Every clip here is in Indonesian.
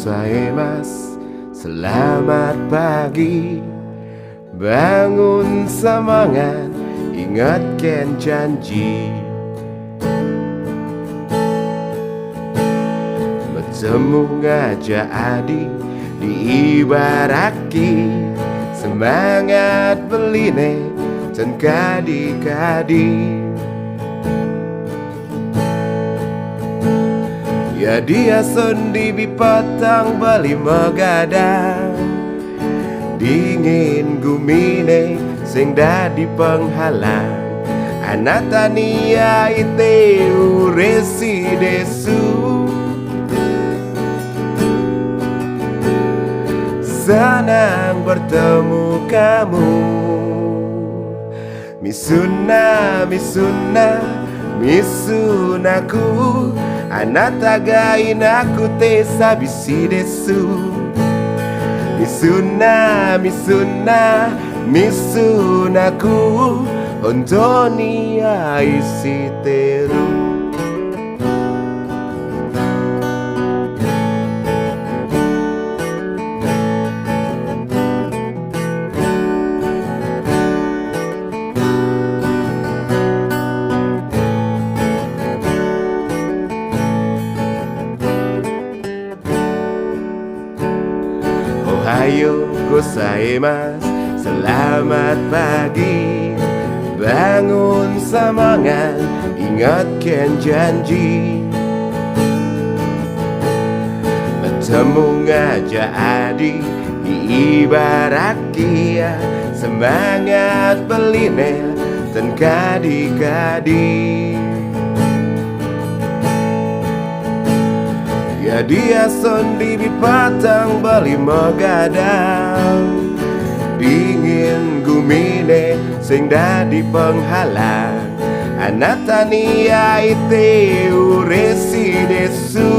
gozaimasu. Selamat pagi, bangun semangat, ingatkan janji. Bertemu ngajak adik diibaraki, semangat beline dan kadi-kadi. Ya dia sendi bipatang bali megadang, dingin gumine sing dadi penghalang. Anatania ite uresi desu, senang bertemu kamu. Misuna, misuna, misunaku, anata ga inaku te sabisi desu. Misuna, misuna, misunaku, ontoni aisiteru. Ohayo gozaimasu, selamat pagi, bangun semangat, ingatkan janji. Bertemu ngajak adik diibaraki, semangat beline dan kadi-kadi. Ya dia sendi bipatang bali megadang, dingin gumine sing dadi penghalang. Anatania ite uresi desu,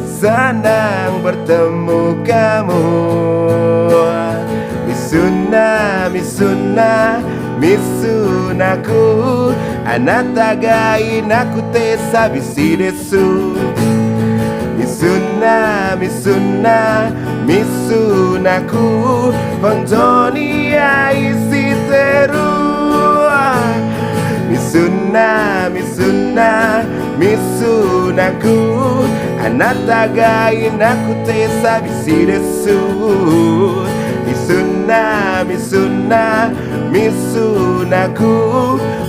senang bertemu kamu. Misuna, misuna, misunaku, anata ga inaku te sabisi desu. Misuna, misuna, misunaku, ontoni aisiteru. Misuna, misuna, misunaku, anata ga inaku te sabisi desu. Misuna, misuna, misunaku,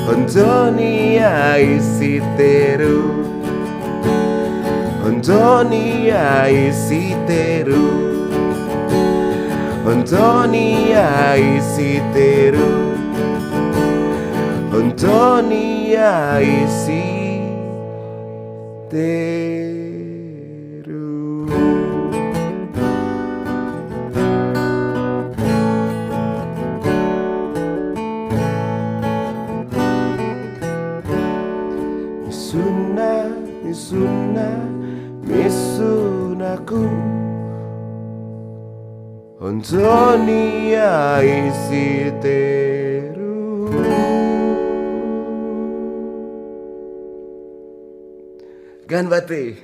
ontoni aisiteru. Ontoni aisiteru. Ontoni aisiteru. Ontoni aisiteru. Misuna, misuna, misunaku, ontoni aisiteru. Ganbate.